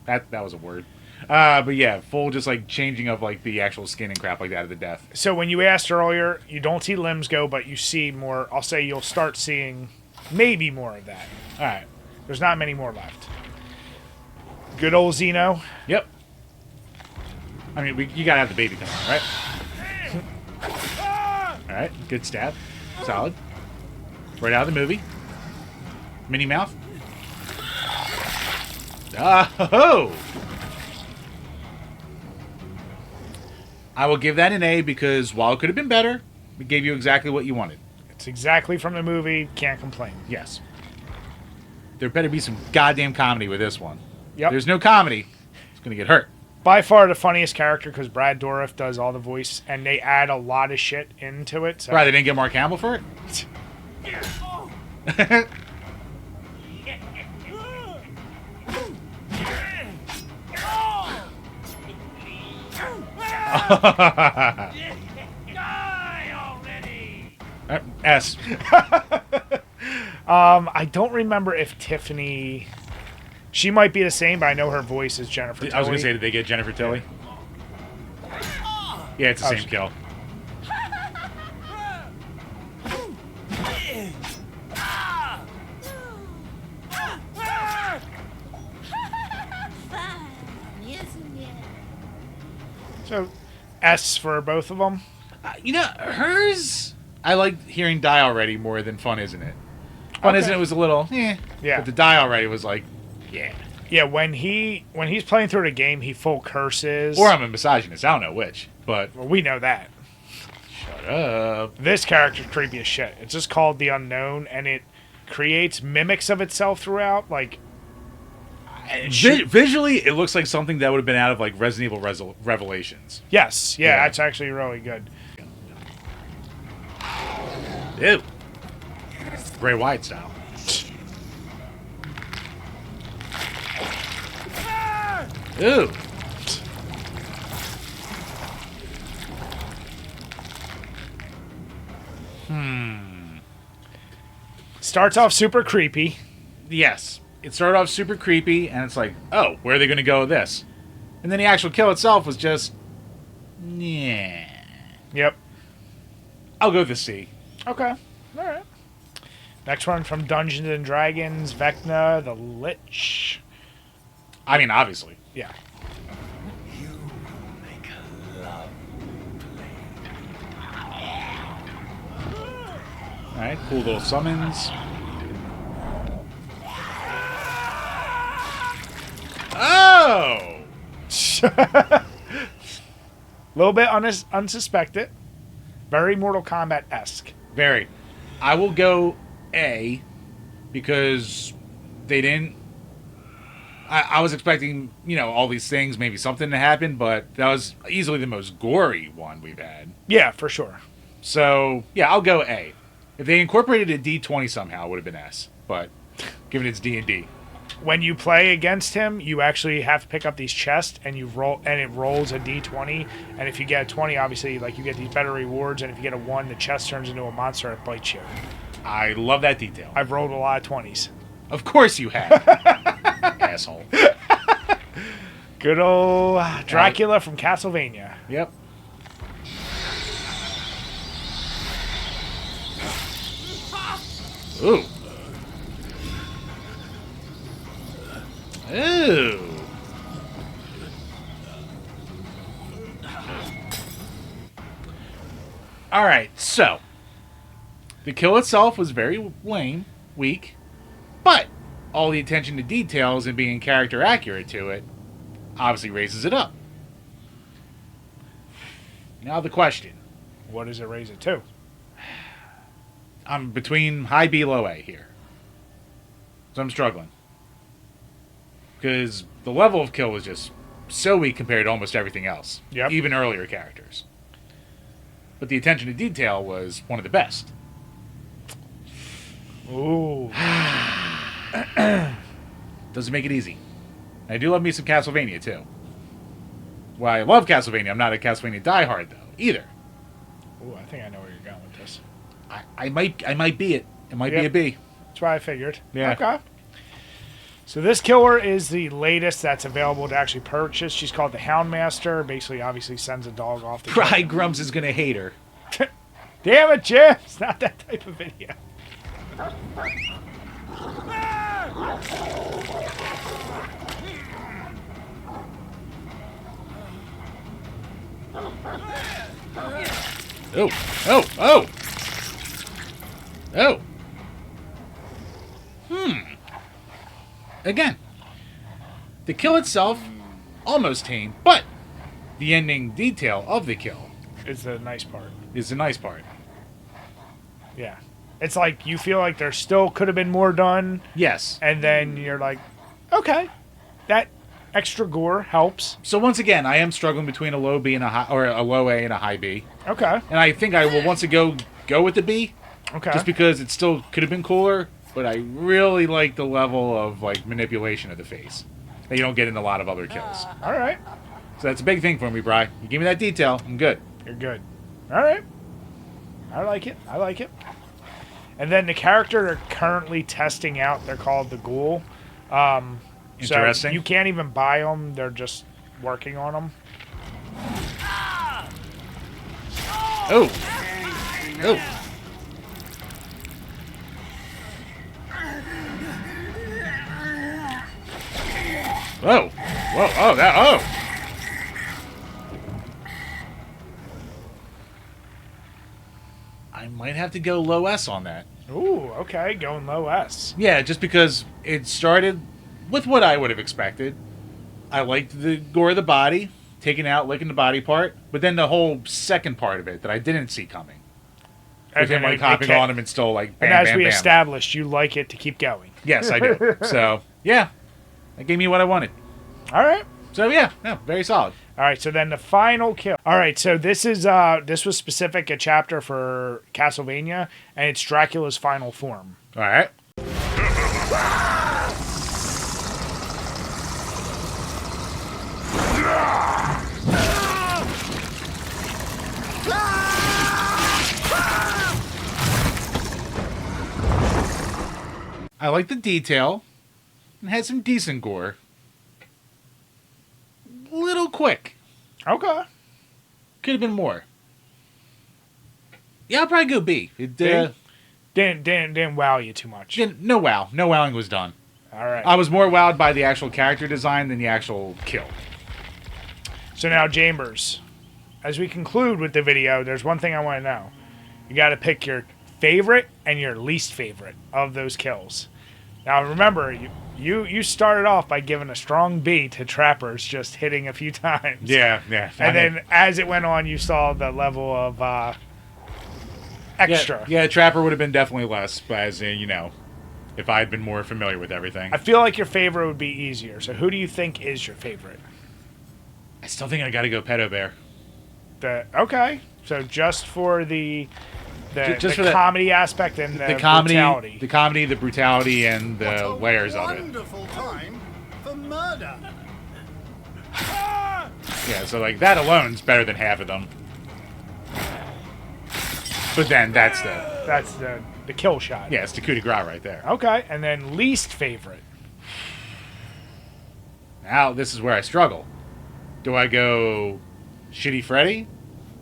[SPEAKER 2] that was a word. But yeah, full just like changing of like the actual skin and crap like that of the death.
[SPEAKER 1] So when you asked earlier, you don't see limbs go, but you see more. I'll say you'll start seeing maybe more of that.
[SPEAKER 2] All right.
[SPEAKER 1] There's not many more left. Good old Xeno.
[SPEAKER 2] Yep. I mean, you gotta have the baby come on, right? All right. Good stab. Solid. Right out of the movie. Minnie Mouth. Oh! I will give that an A because while it could have been better, it gave you exactly what you wanted.
[SPEAKER 1] It's exactly from the movie. Can't complain.
[SPEAKER 2] Yes. There better be some goddamn comedy with this one.
[SPEAKER 1] Yep.
[SPEAKER 2] There's no comedy. It's going to get hurt.
[SPEAKER 1] By far the funniest character because Brad Dourif does all the voice, and they add a lot of shit into it. So.
[SPEAKER 2] Right, they didn't get Mark Hamill for it? S.
[SPEAKER 1] I don't remember if Tiffany. She might be the same, but I know her voice is Jennifer Tilly.
[SPEAKER 2] I was gonna say, did they get Jennifer Tilly? Yeah, it's the same kill.
[SPEAKER 1] So, S for both of them.
[SPEAKER 2] You know, hers. I like hearing "Die Already" more than "Fun Isn't It." "Fun Isn't It" was a little,
[SPEAKER 1] Yeah.
[SPEAKER 2] But the "Die Already" was like, yeah.
[SPEAKER 1] Yeah, when he's playing through the game, he full curses.
[SPEAKER 2] Or I'm a misogynist. I don't know which, but
[SPEAKER 1] Well, we know that.
[SPEAKER 2] shut up.
[SPEAKER 1] This character's creepy as shit. It's just called the Unknown, and it creates mimics of itself throughout. Like,
[SPEAKER 2] Visually, it looks like something that would have been out of like Resident Evil Revelations.
[SPEAKER 1] yes,
[SPEAKER 2] Yeah.
[SPEAKER 1] that's actually really good.
[SPEAKER 2] Ew. Bray Wyatt style. Ew.
[SPEAKER 1] Starts off super creepy.
[SPEAKER 2] Yes. It started off super creepy, and it's like, oh, where are they going to go with this? And then the actual kill itself was just, yeah.
[SPEAKER 1] Yep.
[SPEAKER 2] I'll go with the C.
[SPEAKER 1] Okay. All right. Next one from Dungeons and Dragons, Vecna the Lich.
[SPEAKER 2] I mean, obviously.
[SPEAKER 1] Yeah.
[SPEAKER 2] All right, cool little summons. Oh!
[SPEAKER 1] A little bit unsuspected. Very Mortal Kombat-esque.
[SPEAKER 2] Very. I will go A because they didn't. I was expecting, all these things, maybe something to happen, but that was easily the most gory one we've had.
[SPEAKER 1] Yeah, for sure.
[SPEAKER 2] So, yeah, I'll go A. If they incorporated a D20 somehow, it would have been S. But given it's D&D.
[SPEAKER 1] When you play against him, you actually have to pick up these chests, and you roll, and it rolls a d20. And if you get a 20, obviously, you get these better rewards. And if you get a 1, the chest turns into a monster and it bites you.
[SPEAKER 2] I love that detail.
[SPEAKER 1] I've rolled a lot of 20s.
[SPEAKER 2] Of course you have. Asshole.
[SPEAKER 1] Good old Dracula from Castlevania.
[SPEAKER 2] Yep. Ooh. Ooh. Alright, so. The kill itself was very lame, weak, but all the attention to details and being character accurate to it obviously raises it up. Now the question.
[SPEAKER 1] What does it raise it to?
[SPEAKER 2] I'm between high B, low A here. So I'm struggling. Because the level of kill was just so weak compared to almost everything else.
[SPEAKER 1] Yep.
[SPEAKER 2] Even earlier characters. But the attention to detail was one of the best.
[SPEAKER 1] Ooh.
[SPEAKER 2] Doesn't make it easy. I do love me some Castlevania, too. Well, I love Castlevania. I'm not a Castlevania diehard, though, either.
[SPEAKER 1] Ooh, I think I know where you're going with this.
[SPEAKER 2] I might be it. It might be a B.
[SPEAKER 1] That's what I figured.
[SPEAKER 2] Yeah.
[SPEAKER 1] Okay. So this killer is the latest that's available to actually purchase. She's called the Houndmaster. Basically, obviously sends a dog off the
[SPEAKER 2] Cry Grumps is going to hate her.
[SPEAKER 1] Damn it, Jim! It's not that type of video.
[SPEAKER 2] Oh, oh, oh! Oh! Again, the kill itself, almost tame, but the ending detail of the kill
[SPEAKER 1] It's the nice part.
[SPEAKER 2] is the nice part.
[SPEAKER 1] Yeah. It's like you feel like there still could have been more done,
[SPEAKER 2] Yes.
[SPEAKER 1] and then you're like, okay, that extra gore helps.
[SPEAKER 2] So once again, I am struggling between a low B and a low A and a high B,
[SPEAKER 1] Okay.
[SPEAKER 2] and I think I will once again go with the B,
[SPEAKER 1] Okay.
[SPEAKER 2] just because it still could have been cooler. But I really like the level of manipulation of the face that you don't get in a lot of other kills.
[SPEAKER 1] All right.
[SPEAKER 2] So that's a big thing for me, Bri. You give me that detail, I'm good.
[SPEAKER 1] You're good. All right. I like it. I like it. And then the character they're currently testing out, they're called the Ghoul.
[SPEAKER 2] Interesting.
[SPEAKER 1] So you can't even buy them. They're just working on them.
[SPEAKER 2] Oh. Oh. Whoa. Whoa. Oh, that. Oh. I might have to go low S on that.
[SPEAKER 1] Ooh, okay. Going low S.
[SPEAKER 2] Yeah, just because it started with what I would have expected. I liked the gore of the body, taking out, licking the body part, but then the whole second part of it that I didn't see coming. With him like hopping on him and still like bam,
[SPEAKER 1] and as
[SPEAKER 2] bam,
[SPEAKER 1] we
[SPEAKER 2] bam.
[SPEAKER 1] established, you like it to keep going.
[SPEAKER 2] Yes, I do. So, yeah, that gave me what I wanted.
[SPEAKER 1] All right.
[SPEAKER 2] So, yeah, very solid.
[SPEAKER 1] All right, so then the final kill. All right, so this was specific a chapter for Castlevania, and it's Dracula's final form.
[SPEAKER 2] All right. I like the detail. It had some decent gore. Little quick.
[SPEAKER 1] Okay.
[SPEAKER 2] Could have been more. Yeah, I'll probably go B. It
[SPEAKER 1] Didn't wow you too much.
[SPEAKER 2] no wow. No wowing was done.
[SPEAKER 1] All right.
[SPEAKER 2] I was more wowed by the actual character design than the actual kill.
[SPEAKER 1] So now, Chambers, as we conclude with the video, there's one thing I want to know. You got to pick your favorite and your least favorite of those kills. Now, remember, you started off by giving a strong B to Trappers just hitting a few times.
[SPEAKER 2] Yeah.
[SPEAKER 1] And then as it went on, you saw the level of extra.
[SPEAKER 2] Yeah, Trapper would have been definitely less, but as in, if I had been more familiar with everything.
[SPEAKER 1] I feel like your favorite would be easier. So who do you think is your favorite?
[SPEAKER 2] I still think I got to go Pedo Bear.
[SPEAKER 1] Okay. So just for the
[SPEAKER 2] Just for the
[SPEAKER 1] comedy aspect and the
[SPEAKER 2] comedy,
[SPEAKER 1] brutality.
[SPEAKER 2] the comedy, the brutality, and the layers of it.
[SPEAKER 3] Wonderful time for murder.
[SPEAKER 2] Yeah, so like that alone is better than half of them. But then that's
[SPEAKER 1] the kill shot.
[SPEAKER 2] it's the coup de grace right there.
[SPEAKER 1] Okay, and then least favorite.
[SPEAKER 2] Now this is where I struggle. Do I go Shitty Freddy,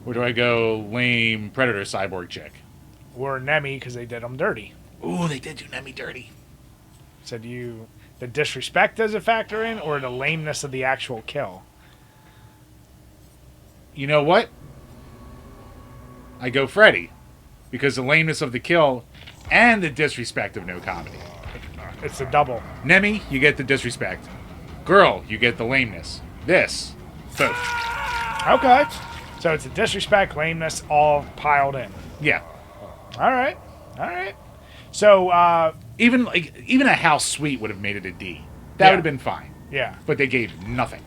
[SPEAKER 2] or do I go lame Predator Cyborg chick?
[SPEAKER 1] Or Nemi, because they did them dirty.
[SPEAKER 2] Ooh, they did do Nemi dirty.
[SPEAKER 1] So do you... The disrespect does a factor in, or the lameness of the actual kill?
[SPEAKER 2] You know what? I go Freddy. Because the lameness of the kill and the disrespect of no comedy.
[SPEAKER 1] It's a double.
[SPEAKER 2] Nemi, you get the disrespect. Girl, you get the lameness. This, both.
[SPEAKER 1] Okay. So it's a disrespect, lameness, all piled in.
[SPEAKER 2] Yeah.
[SPEAKER 1] All right. So,
[SPEAKER 2] Even a House Sweet would have made it a D. That would have been fine.
[SPEAKER 1] Yeah.
[SPEAKER 2] But they gave nothing.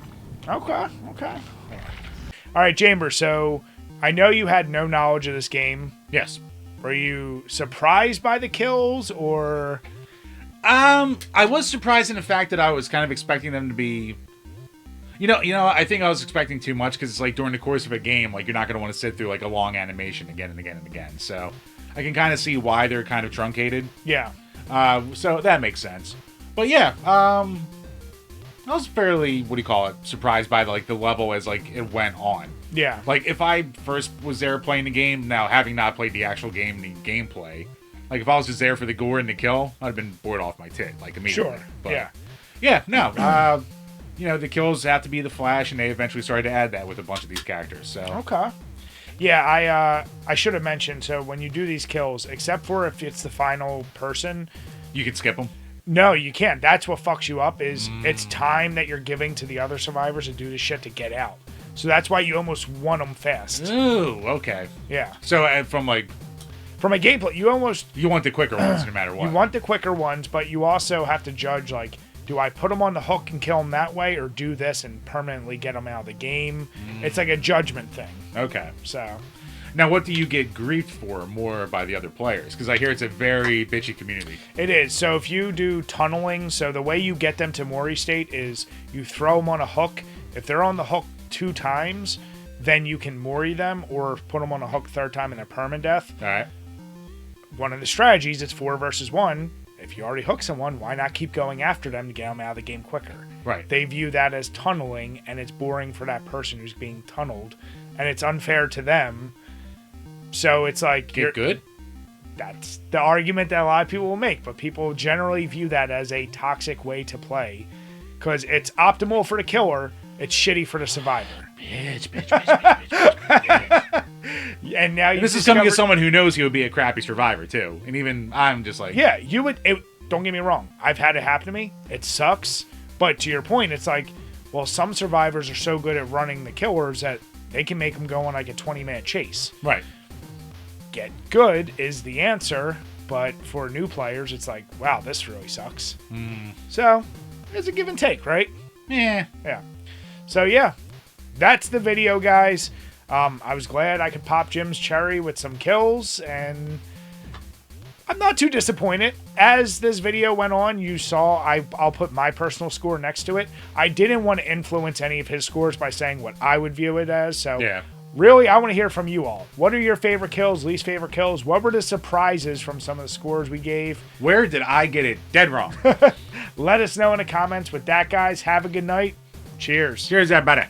[SPEAKER 1] Okay. All right, Chambers, so I know you had no knowledge of this game.
[SPEAKER 2] Yes.
[SPEAKER 1] Were you surprised by the kills, or...
[SPEAKER 2] I was surprised in the fact that I was kind of expecting them to be... I think I was expecting too much, because it's like during the course of a game, like you're not going to want to sit through like a long animation again and again and again. So I can kind of see why they're kind of truncated.
[SPEAKER 1] Yeah.
[SPEAKER 2] So that makes sense. But yeah, I was fairly, surprised by the level as like it went on.
[SPEAKER 1] Yeah.
[SPEAKER 2] Like if I first was there playing the game, now having not played the actual game, the gameplay, like if I was just there for the gore and the kill, I'd have been bored off my tit like immediately.
[SPEAKER 1] Sure.
[SPEAKER 2] But, yeah. No. The kills have to be the Flash, and they eventually started to add that with a bunch of these characters. So
[SPEAKER 1] Okay. Yeah, I should have mentioned, so when you do these kills, except for if it's the final person...
[SPEAKER 2] You can skip them?
[SPEAKER 1] No, you can't. That's what fucks you up, is it's time that you're giving to the other survivors to do this shit to get out. So that's why you almost want them fast.
[SPEAKER 2] Ooh, okay.
[SPEAKER 1] Yeah.
[SPEAKER 2] So from a
[SPEAKER 1] gameplay, you
[SPEAKER 2] want the quicker ones no matter what.
[SPEAKER 1] You want the quicker ones, but you also have to judge, like, do I put them on the hook and kill them that way, or do this and permanently get them out of the game? It's like a judgment thing.
[SPEAKER 2] Okay.
[SPEAKER 1] So...
[SPEAKER 2] Now, what do you get griefed for more by the other players? Because I hear it's a very bitchy community.
[SPEAKER 1] It is. So if you do tunneling, so the way you get them to Mori state is you throw them on a hook. If they're on the hook 2 times, then you can Mori them or put them on a hook 3rd time and they're permadeath.
[SPEAKER 2] All right.
[SPEAKER 1] One of the strategies, it's 4 versus 1. If you already hook someone, why not keep going after them to get them out of the game quicker?
[SPEAKER 2] Right.
[SPEAKER 1] They view that as tunneling, and it's boring for that person who's being tunneled, and it's unfair to them. So it's like...
[SPEAKER 2] Get good?
[SPEAKER 1] That's the argument that a lot of people will make, but people generally view that as a toxic way to play because it's optimal for the killer, it's shitty for the survivor.
[SPEAKER 2] Bitch.
[SPEAKER 1] And now
[SPEAKER 2] This is coming as someone who knows he would be a crappy survivor too, and even I'm just like,
[SPEAKER 1] yeah, you would. Don't get me wrong, I've had it happen to me. It sucks, but to your point, it's like, well, some survivors are so good at running the killers that they can make them go on like a 20-minute chase.
[SPEAKER 2] Right.
[SPEAKER 1] Get good is the answer, but for new players, it's like, wow, this really sucks. So it's a give and take, right?
[SPEAKER 2] Yeah.
[SPEAKER 1] Yeah. So yeah, that's the video, guys. I was glad I could pop Jim's cherry with some kills, and I'm not too disappointed. As this video went on, you saw I'll put my personal score next to it. I didn't want to influence any of his scores by saying what I would view it as. So
[SPEAKER 2] Yeah.
[SPEAKER 1] really, I want to hear from you all. What are your favorite kills, least favorite kills? What were the surprises from some of the scores we gave?
[SPEAKER 2] Where did I get it dead wrong?
[SPEAKER 1] Let us know in the comments. With that, guys, have a good night. Cheers.
[SPEAKER 2] Cheers, everybody.